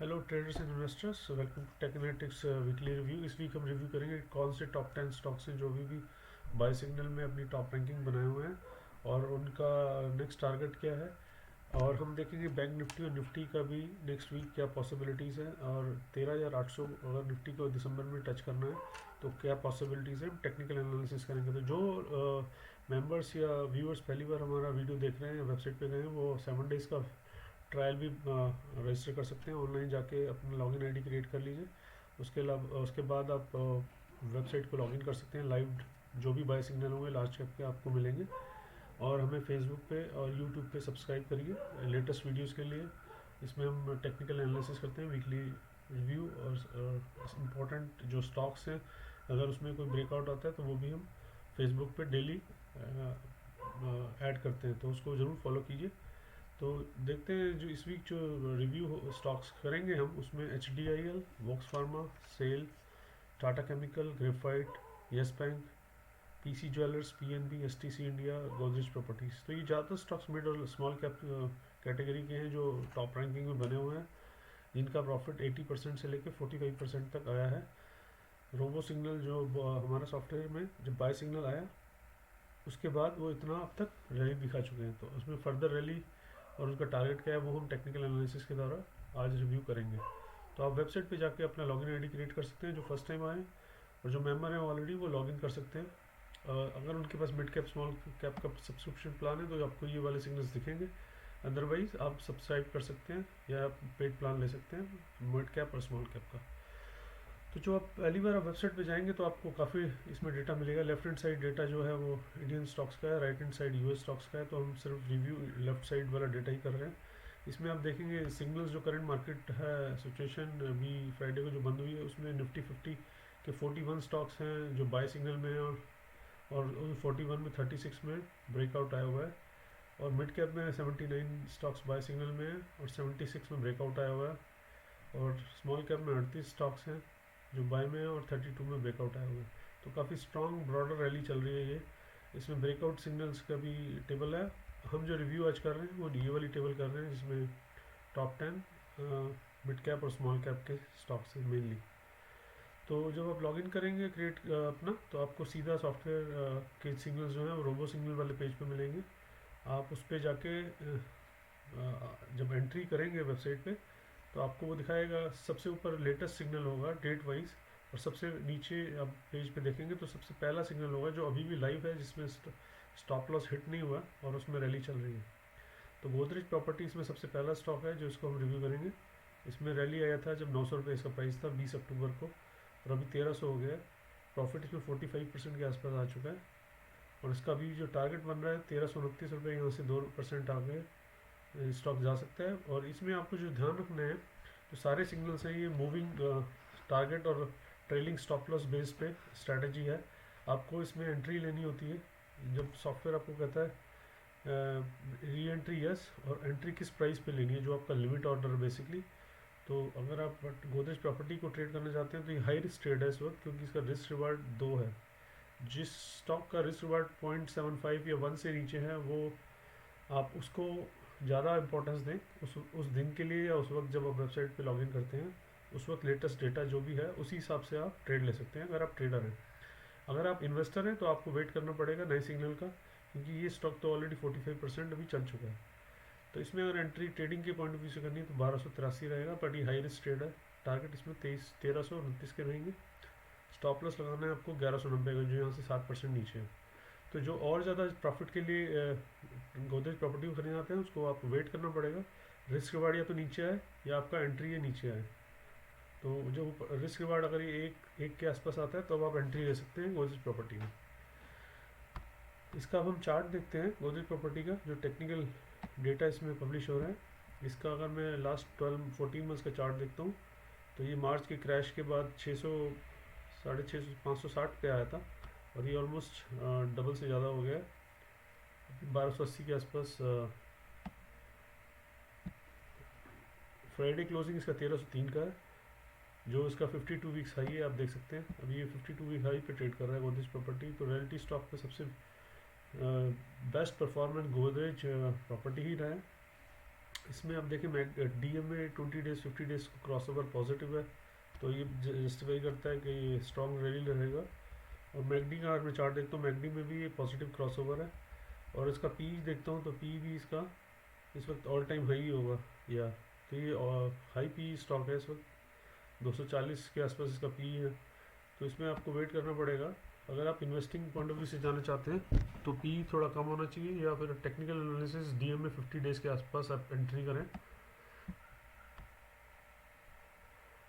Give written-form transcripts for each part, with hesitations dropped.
Hello traders and investors, welcome to tech analytics weekly review. इस week हम review करेंगे कौन से टॉप 10 स्टॉक्स हैं जो भी बाय सिग्नल में अपनी टॉप रैंकिंग बनाए हुए हैं और उनका नेक्स्ट टारगेट क्या है। और हम देखेंगे बैंक निफ्टी और निफ्टी का भी नेक्स्ट वीक क्या पॉसिबिलिटीज़ हैं, और 13,800 अगर निफ्टी को दिसंबर में टच करना है तो क्या पॉसिबिलिटीज़ है। टेक्निकल एनालिसिस करेंगे। तो जो मेंबर्स या व्यूअर्स पहली बार हमारा वीडियो देख रहे हैं या वेबसाइट पे गए हैं, वो 7 डेज़ का ट्रायल भी रजिस्टर कर सकते हैं। ऑनलाइन जाके अपना लॉगिन आईडी क्रिएट कर लीजिए। उसके अलावा उसके बाद आप वेबसाइट को लॉगिन कर सकते हैं। लाइव जो भी बाय सिग्नल होंगे लास्ट कैप के आपको मिलेंगे। और हमें फेसबुक पे और यूट्यूब पे सब्सक्राइब करिए लेटेस्ट वीडियोस के लिए। इसमें हम टेक्निकल एनालिसिस करते हैं, वीकली रिव्यू और इम्पोर्टेंट जो स्टॉक्स हैं अगर उसमें कोई ब्रेकआउट आता है तो वो भी हम फेसबुक पे डेली ऐड करते हैं, तो उसको ज़रूर फॉलो कीजिए। तो देखते हैं जो इस वीक जो रिव्यू स्टॉक्स करेंगे हम, उसमें एच डी आई एल, वॉक्स pharma, SAIL, Tata chemical, Graphite, Yes Bank, P C jewellers, P N B, S T C India, Godrej properties. तो ये ज़्यादातर स्टॉक्स मिड और स्मॉल कैप कैटेगरी के हैं जो टॉप रैंकिंग में बने हुए हैं, जिनका प्रॉफिट 80% से लेकर 45% तक आया है। रोबो सिग्नल जो हमारा सॉफ्टवेयर में जब बाय सिग्नल आया उसके बाद वो इतना अब तक रैली दिखा चुके हैं, तो उसमें फर्दर रैली और उसका टारगेट क्या है वो हम टेक्निकल एनालिसिस के द्वारा आज रिव्यू करेंगे। तो आप वेबसाइट पे जाके अपना लॉगिन आईडी क्रिएट कर सकते हैं जो फर्स्ट टाइम आए, और जो मेंबर हैं ऑलरेडी वो लॉगिन कर सकते हैं। अगर उनके पास मिड कैप स्मॉल कैप का सब्सक्रिप्शन प्लान है तो आपको ये वाले सिग्नल्स दिखेंगे। अदरवाइज आप सब्सक्राइब कर सकते हैं या पेड प्लान ले सकते हैं मिड कैप और स्मॉल कैप का। तो जो आप पहली बार आप वेबसाइट पे जाएंगे तो आपको काफ़ी इसमें डेटा मिलेगा। लेफ्ट हैंड साइड डेटा जो है वो इंडियन स्टॉक्स का है, right hand side US stocks का है। तो हम सिर्फ रिव्यू लेफ्ट साइड वाला डेटा ही कर रहे हैं। इसमें आप देखेंगे सिग्नल्स जो करंट मार्केट है सिचुएशन अभी फ्राइडे को जो बंद हुई है उसमें निफ्टी 50 के 41 स्टॉक्स हैं जो बाय सिग्नल में हैं, और उन 41 में 36 में ब्रेकआउट आया हुआ है। और मिड कैप में 79 स्टॉक्स बाय सिग्नल में है और 76 में ब्रेकआउट आया हुआ है। और स्मॉल कैप में 38 स्टॉक्स हैं जो बाय में है और 32 में ब्रेकआउट आया हुआ है। तो काफ़ी स्ट्रॉन्ग ब्रॉडर रैली चल रही है ये। इसमें ब्रेकआउट सिग्नल्स का भी टेबल है। हम जो रिव्यू आज कर रहे हैं वो ये वाली टेबल कर रहे हैं जिसमें टॉप 10 मिड कैप और स्मॉल कैप के स्टॉक्स हैं मेनली। तो जब आप लॉगिन करेंगे क्रिएट अपना, तो आपको सीधा सॉफ्टवेयर के सिग्नल्स जो हैं वो रोबो सिग्नल वाले पेज पे मिलेंगे। आप उस पर जाके जब एंट्री करेंगे वेबसाइट पे तो आपको वो दिखाएगा। सबसे ऊपर लेटेस्ट सिग्नल होगा डेट वाइज, और सबसे नीचे आप पेज पे देखेंगे तो सबसे पहला सिग्नल होगा जो अभी भी लाइव है, जिसमें स्टॉप लॉस हिट नहीं हुआ और उसमें रैली चल रही है। तो गोदरेज प्रॉपर्टीज़ में सबसे पहला स्टॉक है जो इसको हम रिव्यू करेंगे। इसमें रैली आया था जब 900 रुपये इसका प्राइस था 20 अक्टूबर को, और अभी 1300 हो गया है। प्रॉफिट इसमें 45% के आसपास आ चुका है, और इसका अभी जो टारगेट बन रहा है 1329 रुपये, यहाँ से 2% आगे स्टॉक जा सकता है। और इसमें आपको जो ध्यान रखना है, जो सारे सिग्नल्स हैं ये मूविंग टारगेट और ट्रेलिंग स्टॉप लॉस बेस पे स्ट्रैटेजी है। आपको इसमें एंट्री लेनी होती है जब सॉफ्टवेयर आपको कहता है री एंट्री यस, और एंट्री किस प्राइस पे लेनी है जो आपका लिमिट ऑर्डर है बेसिकली। तो अगर आप गोदरेज प्रॉपर्टी को ट्रेड करना चाहते हैं तो ये हाई रिस्क ट्रेड है इस वक्त, क्योंकि इसका रिस्क रिवार्ड 2 है। जिस स्टॉक का रिस्क रिवार्ड 0.75 या 1 से नीचे है वो आप उसको ज़्यादा इंपॉर्टेंस दें उस दिन के लिए, या उस वक्त जब आप वेबसाइट पे लॉगिन करते हैं उस वक्त लेटेस्ट डेटा जो भी है उसी हिसाब से आप ट्रेड ले सकते हैं अगर आप ट्रेडर हैं। अगर आप इन्वेस्टर हैं तो आपको वेट करना पड़ेगा नए सिग्नल का, क्योंकि ये स्टॉक तो ऑलरेडी 45% अभी चल चुका है। तो इसमें अगर एंट्री ट्रेडिंग के पॉइंट ऑफ व्यू से करनी है तो 1283 रहेगा, बट ये हाई रिस्क ट्रेड है। टारगेट इसमें 1329 के रहेंगे। स्टॉप लॉस लगाना है आपको 1190 का, जो यहाँ से 7% नीचे है। तो जो और ज़्यादा प्रॉफिट के लिए गोदरेज प्रॉपर्टी को खरीदना चाहते हैं उसको आपको वेट करना पड़ेगा। रिस्क रिवार्ड या तो नीचे आए या आपका एंट्री ये नीचे आए। तो जो रिस्क रिवार्ड अगर ये एक के आसपास आता है तो अब आप एंट्री ले सकते हैं गोदरेज प्रॉपर्टी में। इसका अब हम चार्ट देखते हैं गोदरेज प्रॉपर्टी का, जो टेक्निकल डेटा इसमें पब्लिश हो रहा है। इसका अगर मैं लास्ट 12-14 मंथ्स का चार्ट देखता हूँ तो ये मार्च के क्रैश के बाद 600 650 560 पे आया था, और ये ऑलमोस्ट डबल से ज़्यादा हो गया है 1280 के आसपास। फ्राइडे क्लोजिंग इसका 1303 का है, जो इसका 52 वीक्स हाई है। आप देख सकते हैं अभी ये 52 वीक हाई पे ट्रेड कर रहा है गोदरेज प्रॉपर्टी। तो रियलिटी स्टॉक पे सबसे बेस्ट परफॉर्मेंस गोदरेज प्रॉपर्टी ही रहा है। इसमें आप देखें डीएम में 20 days 50 days cross over positive है, तो ये जस्टिफाई करता है कि ये स्ट्रॉन्ग रैली रहेगा। और मैकडी का अगर मैं चार्ट देखता हूँ, मैकडी में भी ये पॉजिटिव क्रॉस ओवर है। और इसका पी देखता हूँ तो पी भी इसका इस वक्त ऑल टाइम हाई होगा या, तो ये हाई पी स्टॉक है इस वक्त, 240 के आसपास इसका पी है। तो इसमें आपको वेट करना पड़ेगा। अगर आप इन्वेस्टिंग पॉइंट ऑफ व्यू से जाना चाहते हैं तो पी थोड़ा कम होना चाहिए, या फिर टेक्निकल एनालिसिस डीएम में 50 डेज के आसपास आप एंट्री करें।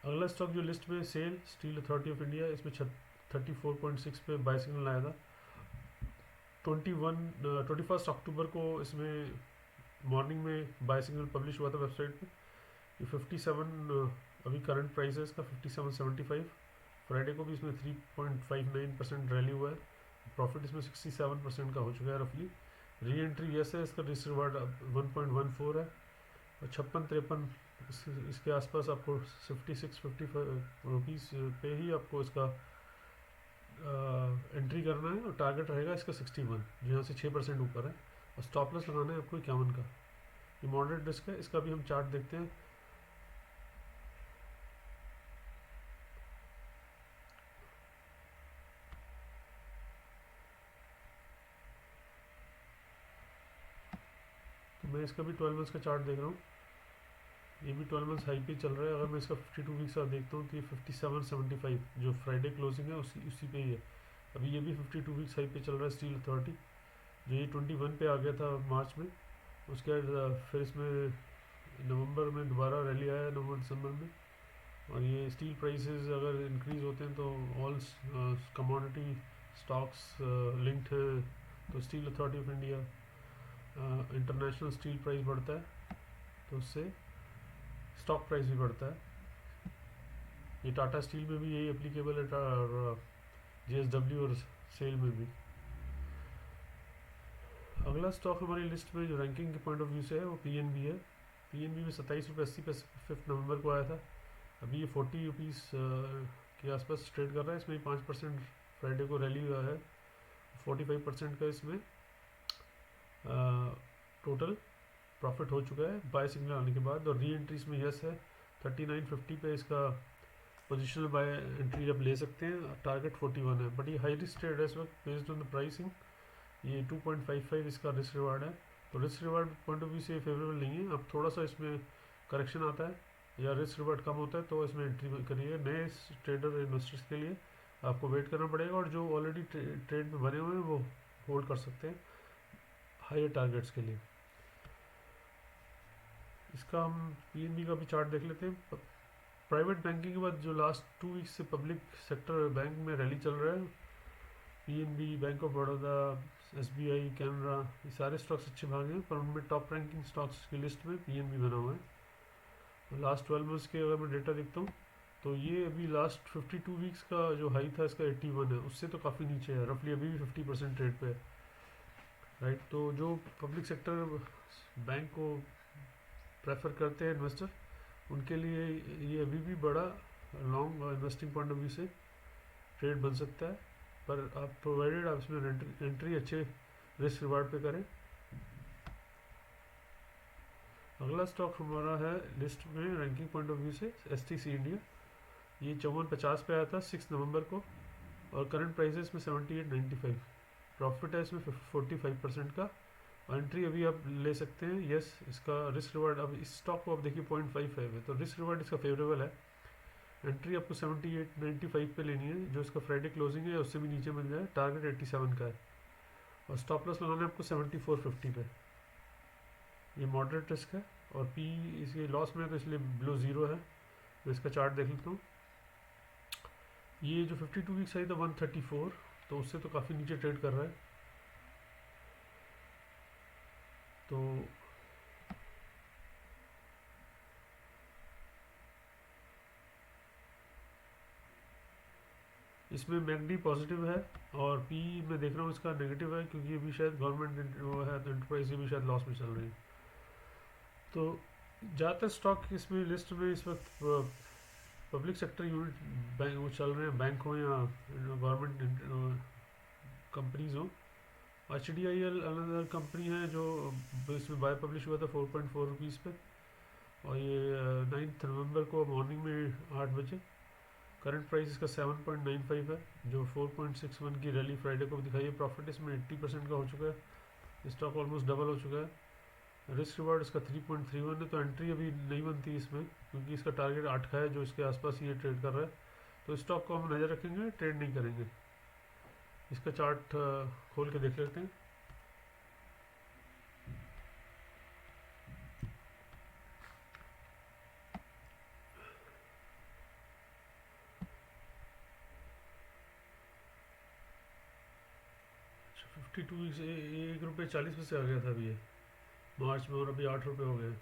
अगला स्टॉक जो लिस्ट में SAIL Steel Authority of India, इसमें 34.6 पे बाय सिग्नल आया था। 21 अक्टूबर को इसमें मॉर्निंग में बाय सिग्नल पब्लिश हुआ था वेबसाइट पे। ये 57 अभी करंट प्राइस है इसका 57.75। फ्राइडे को भी इसमें 3.59% रैली हुआ है। प्रॉफिट इसमें 67% का हो चुका है रफली। री एंट्री यस है, इसका रिस्क रिवार्ड 1.14 है। और 56-53 इसके आसपास आपको 56-55 रुपीज़ पे ही आपको इसका एंट्री करना है। और टारगेट रहेगा इसका 61, जहाँ से 6% ऊपर है। और स्टॉप लॉस लगाना है आपको 51 का। ये मॉडरेट रिस्क है। इसका भी हम चार्ट देखते हैं। तो मैं इसका भी 12 मंथ्स का चार्ट देख रहा हूँ। ये भी 12 मंथ्स हाई पे चल रहा है। अगर मैं इसका 52 वीक्स का देखता हूँ तो ये 57.75 जो फ्राइडे क्लोजिंग है उसी पे ही है। अभी ये भी 52 वीक्स हाई पे चल रहा है स्टील अथॉरिटी, जो ये 21 पे आ गया था मार्च में। उसके बाद फिर इसमें नवंबर में दोबारा रैली आया, नवंबर दिसंबर में। और ये स्टील प्राइसेस अगर इंक्रीज़ होते हैं तो ऑल कमोडिटी स्टॉक्स लिंक्ड हैं, तो steel Authority of India international steel price बढ़ता है तो उससे स्टॉक प्राइस भी बढ़ता है। ये टाटा स्टील में भी यही एप्लीकेबल है और जेएसडब्ल्यू और सेल में भी। अगला स्टॉक हमारी लिस्ट में जो रैंकिंग के पॉइंट ऑफ व्यू से है वो पीएनबी है। पीएनबी में 27.80 पे 5 नवंबर को आया था। अभी ये 40 रुपीज़ के आसपास ट्रेड कर रहा है। इसमें 5% फ्राइडे को रैली हुआ है। 45% का इसमें टोटल प्रॉफिट हो चुका है बाय सिग्नल आने के बाद। और री एंट्री इसमें यस है। 39.50 पे इसका पोजिशनल बाय एंट्री आप ले सकते हैं। टारगेट 41 है, बट ये हाई रिस्क ट्रेड है इस वक्त बेस्ड ऑन द प्राइसिंग। ये 2.55 इसका रिस्क रिवार्ड है, तो risk reward point of view से फेवरेबल नहीं है। अब थोड़ा सा इसमें करेक्शन आता है या रिस्क रिवार्ड कम होता है तो इसमें एंट्री करिए। नए ट्रेडर इन्वेस्टर्स के लिए आपको वेट करना पड़ेगा, और जो ऑलरेडी ट्रेड में बने हुए हैं वो होल्ड कर सकते हैं हायर टारगेट्स के लिए। इसका हम पीएनबी का भी चार्ट देख लेते हैं। प्राइवेट बैंकिंग के बाद जो लास्ट 2 वीक से पब्लिक सेक्टर बैंक में रैली चल रहा है, PNB, bank of Baroda, SBI, Canara, ये सारे स्टॉक्स अच्छे भागे हैं। पर उनमें टॉप रैंकिंग स्टॉक्स की लिस्ट में पीएनबी बना हुआ है। लास्ट 12 मंथ्स के अगर मैं डेटा देखता हूँ तो ये अभी लास्ट 52 वीक्स का जो हाई था इसका 81 है, उससे तो काफ़ी नीचे है। रफली अभी भी 50% ट्रेड पे है, राइट। तो जो पब्लिक सेक्टर बैंक को प्रेफर करते हैं इन्वेस्टर, उनके लिए ये अभी भी बड़ा long investing point of view से ट्रेड बन सकता है। पर आप प्रोवाइडेड आप इसमें एंट्री अच्छे रिस्क रिवार्ड पे करें। अगला स्टॉक हमारा है लिस्ट में रैंकिंग पॉइंट ऑफ व्यू से एसटीसी इंडिया। ये 54.50 पे आया था 6 नवंबर को, और करंट प्राइस है इसमें 78.95। प्रॉफिट है इसमें 45% का। एंट्री अभी आप ले सकते हैं यस। इसका रिस्क रिवार्ड अब इस स्टॉक को आप देखिए 0.55 है, तो रिस्क रिवार्ड इसका फेवरेबल है। एंट्री आपको 78.95 पे लेनी है, जो इसका फ्राइडे क्लोजिंग है उससे भी नीचे मिल जाए। टारगेट 87 का है, और स्टॉप लॉस लगाना है आपको 74.50 पे। ये मॉडरेट रिस्क है, और पी इसके लॉस में है तो इसलिए बिलो ज़ीरो है। तो इसका चार्ट देख लेता हूँ। ये जो 52 वीक्स आई था 134, तो उससे तो काफ़ी नीचे ट्रेड कर रहा है। तो इसमें मैकडी पॉजिटिव है, और पी मैं देख रहा हूँ इसका नेगेटिव है, क्योंकि अभी शायद गवर्नमेंट वो है तो एंटरप्राइज भी शायद लॉस में चल रही है। तो ज़्यादातर स्टॉक इसमें लिस्ट में इस वक्त पब्लिक सेक्टर यूनिट बैंक वो चल रहे हैं, बैंक हो या गवर्नमेंट कंपनीज हो। HDIL अनदर कंपनी है जो इसमें बाय पब्लिश हुआ था 4.4 रुपीज़ पे। और ये 9 नवंबर को मॉर्निंग में 8 बजे। करंट प्राइस इसका 7.95 है, जो 4.61 की रैली फ्राइडे को दिखाई है। प्रॉफिट इसमें 80% का हो चुका है, स्टॉक ऑलमोस्ट डबल हो चुका है। रिस्क रिवार्ड इसका 3.31 है, तो एंट्री अभी नहीं बनती इसमें, क्योंकि इसका टारगेट 8 का है, जो इसके आसपास ये ट्रेड कर रहा है। तो स्टॉक को हम नज़र रखेंगे, ट्रेड नहीं करेंगे। इसका चार्ट खोल के देख लेते हैं। अच्छा, 52 वीक्स 1 रुपये 40 पैसे आ गया था अभी ये मार्च में, और अभी 8 रुपये हो गए।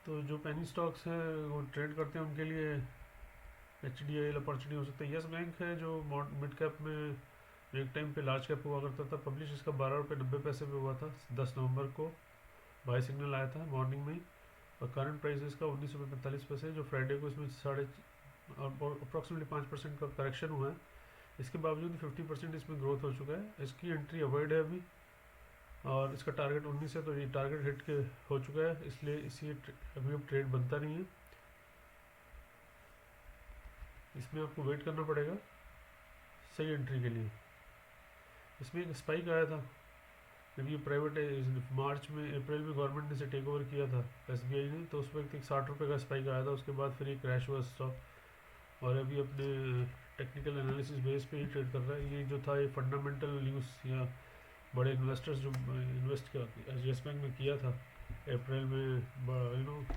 तो जो पेनी स्टॉक्स हैं वो ट्रेड करते हैं, उनके लिए HDI अपॉर्चुनिटी हो सकता है। यस बैंक है, जो मिड कैप में एक टाइम पे लार्ज कैप हुआ करता था। पब्लिश इसका 12 रुपये 90 पैसे पे हुआ था 10 नवंबर को, बाय सिग्नल आया था मॉर्निंग में ही। और करंट प्राइस इसका 19 रुपये 45 पैसे, जो फ्राइडे को इसमें साढ़े अप्रॉक्सीमेटली 5% का करेक्शन हुआ है। इसके बावजूद 50% इसमें ग्रोथ हो चुका है। इसकी एंट्री अवॉइड है अभी, और इसका टारगेट 19 है, तो ये टारगेट हिट के हो चुका है, इसलिए इसी अभी अब ट्रेड बनता नहीं है। इसमें आपको वेट करना पड़ेगा सही एंट्री के लिए। इसमें एक स्पाइक आया था जब ये प्राइवेट मार्च में अप्रैल में गवर्नमेंट ने इसे टेक ओवर किया था SBI ने, तो उस वक्त एक 60 रुपये का स्पाइक आया था। उसके बाद फिर ये क्रैश हुआ स्टॉक, और अभी अपने टेक्निकल एनालिसिस बेस पे ही ट्रेड कर रहा है। ये जो था ये फंडामेंटल न्यूज़ या बड़े इन्वेस्टर्स जो इन्वेस्ट किया येस बैंक में किया था अप्रैल में,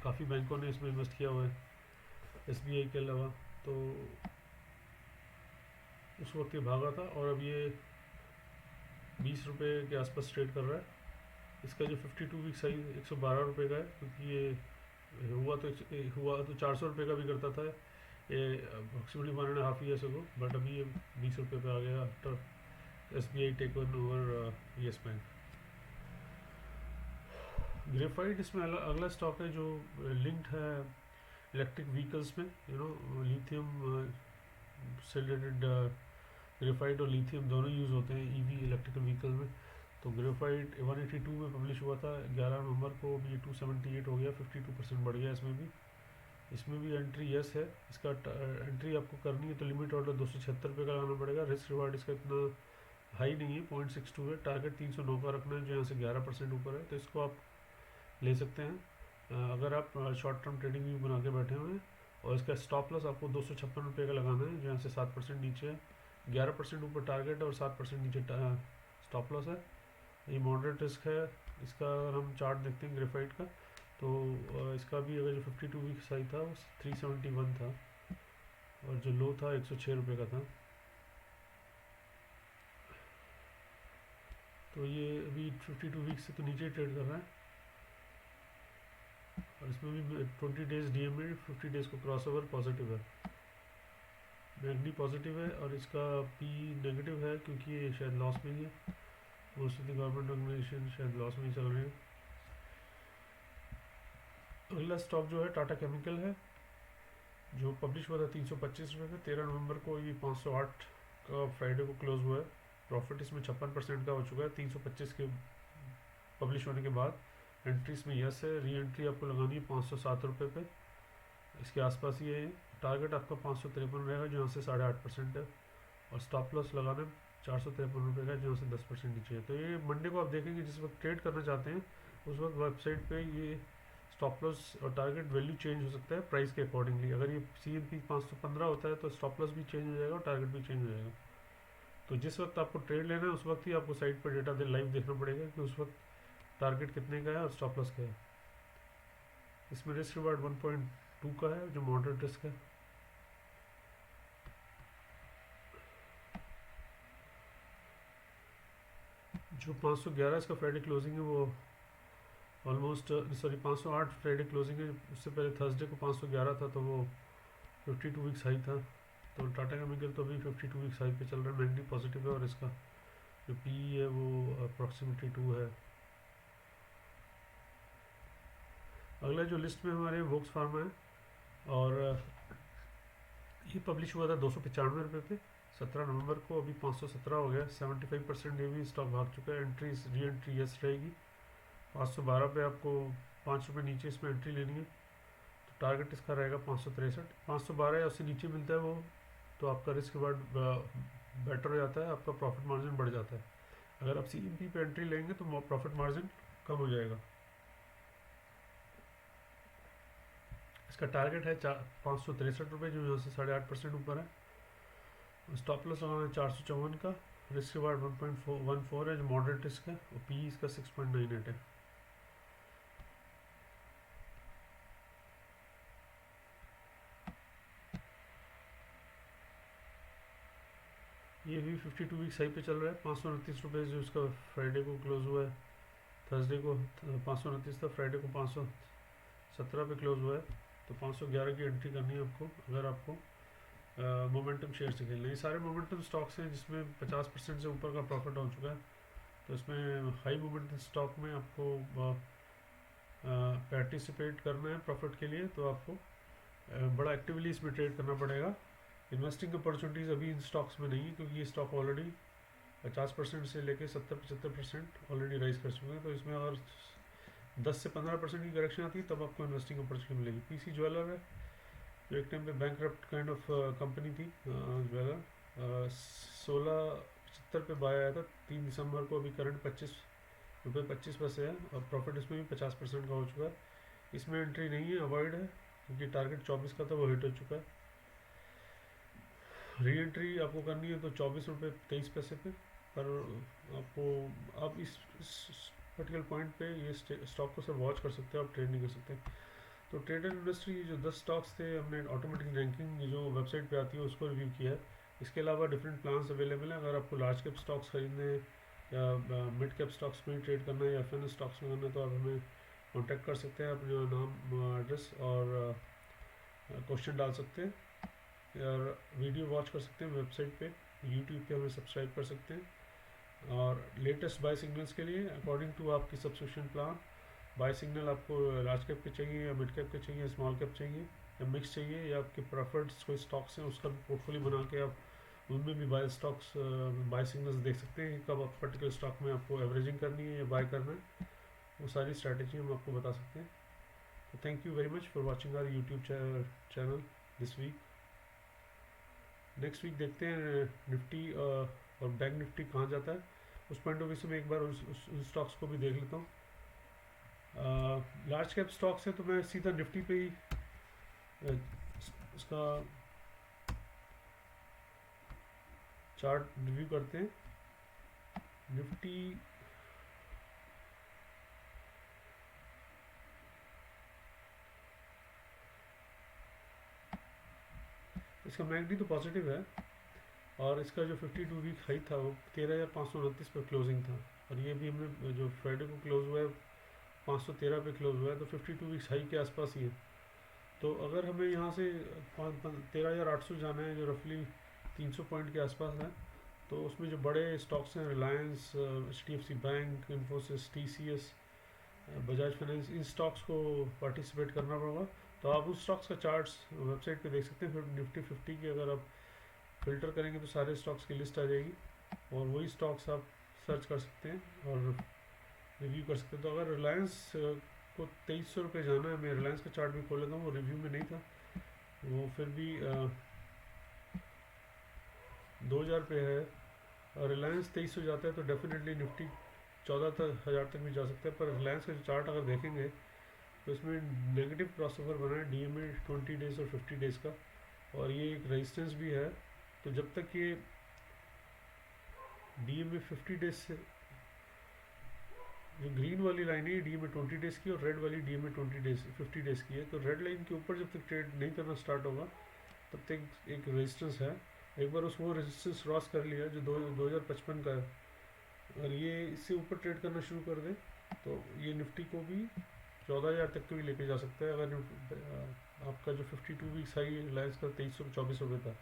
काफ़ी बैंकों ने इसमें इन्वेस्ट किया हुआ है SBI के अलावा, तो उस वक्त ये भागा था, और अब ये 20 रुपये के आसपास ट्रेड कर रहा है। इसका जो 52 वीक सही 112 रुपये का है, क्योंकि ये हुआ तो 400 रुपये का भी करता था ये अप्रॉक्सीमेटली 1.5 ईयर्स अगो, बट अभी ये 20 रुपये पे आ गया after SBI take over Yes Bank. Graphite इसमें अगला स्टॉक है जो लिंक्ड है इलेक्ट्रिक व्हीकल्स में, लिथियम से रिलेटेड। ग्रेफाइट और लिथियम दोनों यूज़ होते हैं EV इलेक्ट्रिकल व्हीकल में। तो ग्रेफाइट 182 में पब्लिश हुआ था 11 नवंबर को, भी 278 हो गया, 52% बढ़ गया इसमें भी। इसमें भी एंट्री यस है। इसका एंट्री आपको करनी है तो लिमिट ऑर्डर 276 रुपये का लगाना पड़ेगा। रिस्क रिवार्ड इसका इतना हाई नहीं है, 0.62 है। टारगेट 309 का रखना है, जो यहाँ से 11% ऊपर है, तो इसको आप ले सकते हैं अगर आप शॉर्ट टर्म ट्रेडिंग व्यू बना के बैठे हुए हैं। और इसका स्टॉप लॉस आपको 256 रुपये का लगाना है, जो यहाँ से 7% नीचे है। 11% ऊपर टारगेट और 7% नीचे स्टॉप लॉस है। ये मॉडरेट रिस्क है। इसका अगर हम चार्ट देखते हैं ग्रेफाइट का, तो इसका भी अगर जो 52 वीक हाई था वो 371 था, और जो लो था 106 रुपये का था। तो ये अभी 52 वीक से तो नीचे ट्रेड कर रहा है, और इसमें भी 20 डेज DM में 50 डेज को क्रॉस ओवर पॉजिटिव है, मैग्नी पॉजिटिव है, और इसका P नेगेटिव है, क्योंकि ये शायद लॉस में ही है। Most of the government organisation शायद लॉस में ही चल रहे हैं। अगला स्टॉक जो है टाटा केमिकल है, जो पब्लिश हुआ था 325 रुपये में 13 नवंबर को। ये 508 का फ्राइडे को क्लोज हुआ है। प्रॉफिट इसमें 56% का हो चुका है 325 के पब्लिश होने के बाद। एंट्री इसमें यस है। री एंट्री आपको लगानी है 507 रुपये पे, इसके आसपास ये है। टारगेट आपका 553 रहेगा, जो यहाँ से 8.5% है, और स्टॉप लॉस लगाना 453 रुपये का, जो यहाँ से 10% नीचे है। तो ये मंडे को आप देखेंगे, जिस वक्त ट्रेड करना चाहते हैं उस वक्त वेबसाइट पे ये स्टॉप लॉस और टारगेट वैल्यू चेंज हो सकता है प्राइस के अकॉर्डिंगली। अगर ये CNP 515 होता है तो स्टॉप लॉस भी चेंज हो जाएगा और टारगेट भी चेंज हो जाएगा। तो जिस वक्त आपको ट्रेड लेना है उस वक्त ही आपको साइट पर डेटा लाइव देखना पड़ेगा कि उस वक्त टारगेट कितने का है और स्टॉप लॉस क्या है। इसमें रिस्क रिवार्ड 1.2 का है, जो मॉडरेट रिस्क है। जो 511 इसका फ्राइडे क्लोजिंग है वो ऑलमोस्ट 508 फ्राइडे क्लोजिंग है। उससे पहले थर्सडे को 511 था, तो वो 52 वीक्स हाई था। तो टाटा केमिकल तो अभी 52 वीक्स हाई पे चल रहा है, मैग्नी पॉजिटिव है, और इसका जो PE है वो अप्रॉक्सीमेटली 2 है। अगला जो लिस्ट में हमारे वोक्स फार्मा है, और ये पब्लिश हुआ था 295 रुपये पे 17 नवंबर को अभी 517 हो गया, 75% ये भी स्टॉक भाग चुका है। एंट्री री एंट्री यस रहेगी। 512 पे आपको 5 रुपये नीचे इसमें एंट्री लेनी है। तो टारगेट इसका रहेगा 563। 512 या उससे नीचे मिलता है वो, तो आपका रिस्क रिवार्ड बेटर हो जाता है, आपका प्रॉफिट मार्जिन बढ़ जाता है। अगर आप CMP पे एंट्री लेंगे तो प्रॉफिट मार्जिन कम हो जाएगा। इसका टारगेट है 563 जो यहाँ से 8.5% ऊपर है। स्टॉप लॉस लगाना है 454 का। रिस्क रिवार्ड 1.14 है जो मॉडरेट रिस्क है, और PE इसका 6.98 है। ये भी 52 वीक्स हाई पे चल रहा है। 529 रुपये जो इसका फ्राइडे को क्लोज हुआ है, थर्सडे को 529 था, फ्राइडे को 517 पे क्लोज हुआ है। तो 511 की एंट्री करनी है आपको अगर आपको मोमेंटम शेयर से खेलना है। ये सारे मोमेंटम स्टॉक्स हैं जिसमें 50% से ऊपर का प्रॉफिट हो चुका है। तो इसमें हाई मोमेंटम स्टॉक में आपको पार्टिसिपेट करना है प्रॉफिट के लिए, तो आपको बड़ा एक्टिवली इसमें ट्रेड करना पड़ेगा। इन्वेस्टिंग अपॉर्चुनिटीज़ अभी इन स्टॉक्स में नहीं है, क्योंकि ये स्टॉक ऑलरेडी 50% से लेके 70-75% ऑलरेडी राइज कर चुके हैं। तो इसमें अगर 10 से 15% की करेक्शन आती है तब आपको इन्वेस्टिंग अपॉर्चुनिटी मिलेगी। PC ज्वेलर है जो एक टाइम पे बैंकरप्ट काइंड ऑफ कंपनी थी। ज्वेलर 1675 पे बाय आया था 3 दिसंबर को। अभी करंट 25 रुपये 25 पैसे है, और प्रॉफिट इसमें भी 50% का हो चुका है। इसमें एंट्री नहीं है, अवॉइड है, क्योंकि टारगेट 24 का था, वो हिट हो चुका है। री एंट्री आपको करनी है तो 24 रुपये 23 पैसे पे, पर आपको आप इस पर्टिकुलर पॉइंट पे ये स्टॉक को सिर्फ वॉच कर सकते हैं, आप ट्रेड नहीं कर सकते। तो ट्रेडर इंडस्ट्री जो 10 स्टॉक्स थे, हमने ऑटोमेटिक रैंकिंग जो वेबसाइट पे आती है उसको रिव्यू किया है। इसके अलावा डिफरेंट प्लान्स अवेलेबल हैं। अगर आपको लार्ज कैप स्टॉक्स खरीदने हैं या मिड कैप स्टॉक्स में ट्रेड करना है या FNO स्टॉक्स में करना है, तो आप हमें कॉन्टैक्ट कर सकते हैं। अपना नाम, एड्रेस और क्वेश्चन डाल सकते हैं, और वीडियो वॉच कर सकते हैं वेबसाइट पे। यूट्यूब पे हमें सब्सक्राइब कर सकते हैं। और लेटेस्ट बाय सिग्नल्स के लिए अकॉर्डिंग टू आपकी सब्सक्रिप्शन प्लान, बाय सिग्नल आपको लार्ज कैप के चाहिए या मिड कैप के चाहिए या स्मॉल कैप चाहिए या मिक्स चाहिए, या आपके प्रेफर्ड कोई स्टॉक्स हैं उसका पोर्टफोलियो बना के आप उनमें भी बाय स्टॉक्स बाय सिग्नल्स देख सकते हैं कि कब आप पर्टिकुलर स्टॉक में आपको एवरेजिंग करनी है या बाय करना है। वो सारी स्ट्रैटेजी हम आपको बता सकते हैं। तो thank you very much for watching our YouTube channel this week. Next week देखते हैं निफ्टी और बैंक निफ्टी कहाँ जाता है। उस पॉइंट ऑफ व्यू से मैं एक बार उन स्टॉक्स को भी देख लेता हूँ। लार्ज कैप स्टॉक्स है तो मैं सीधा निफ्टी पे ही इसका चार्ट रिव्यू करते हैं। निफ्टी इसका मैगडी तो पॉजिटिव है, और इसका जो 52 वीक हाई था वो 13,529 पर क्लोजिंग था, और ये भी हमने जो फ्राइडे को क्लोज हुआ है 513 पे क्लोज हुआ है, तो 52 वीक्स हाई के आसपास ही है। तो अगर हमें यहाँ से 13,800 जाना है, जो रफली 300 पॉइंट के आसपास है, तो उसमें जो बड़े स्टॉक्स हैं Reliance, HDFC bank, Infosys, TCS, Bajaj finance, इन स्टॉक्स को पार्टिसिपेट करना पड़ेगा। तो आप उस स्टॉक्स का चार्ट्स वेबसाइट पे देख सकते हैं। फिर निफ्टी 50 की अगर आप फिल्टर करेंगे तो सारे स्टॉक्स की लिस्ट आ जाएगी, और वही स्टॉक्स आप सर्च कर सकते हैं और रिव्यू कर सकते हैं। तो अगर रिलायंस को 2300 रुपये जाना है, मैं रिलायंस का चार्ट भी खोल लेता हूँ, वो रिव्यू में नहीं था, वो फिर भी 2000 पे है, और रिलायंस 2300 जाता है तो डेफिनेटली निफ्टी 14,000 तक भी जा सकता है। पर रिलायंस का चार्ट अगर देखेंगे तो इसमें नेगेटिव क्रॉसओवर बना है DMA 20 डेज़ और 50 डेज़ का, और ये एक रेजिस्टेंस भी है। तो जब तक ये DMA 50 डेज से, जो ग्रीन वाली लाइन है DMA 20 डेज़ की, और रेड वाली DMA 50 डेज़ की है, तो रेड लाइन के ऊपर जब तक ट्रेड नहीं करना स्टार्ट होगा तब तक एक रेजिस्टेंस है। एक बार उसको रेजिस्टेंस क्रॉस कर लिया जो 2055 का है, अगर ये इससे ऊपर ट्रेड करना शुरू कर दे तो ये निफ्टी को भी 14,000 तक के भी लेके जा सकता है। अगर आपका जो 52 वीक्स हाई रिलायंस का 2324 रुपये था,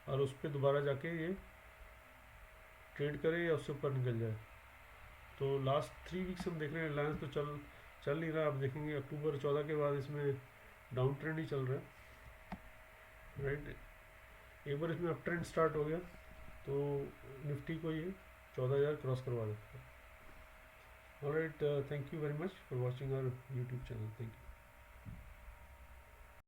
और उस पर दोबारा जाके ये ट्रेड करे या उससे ऊपर निकल जाए। तो लास्ट 3 वीक्स हम देख रहे हैं रिलायंस तो चल नहीं रहा। आप देखेंगे अक्टूबर 14 के बाद इसमें डाउन ट्रेंड ही चल रहा है, राइट। एक बार इसमें अप ट्रेंड स्टार्ट हो गया तो निफ्टी को ये 14,000 क्रॉस करवा देता है। Alright, thank you very much for watching our YouTube channel. Thank you.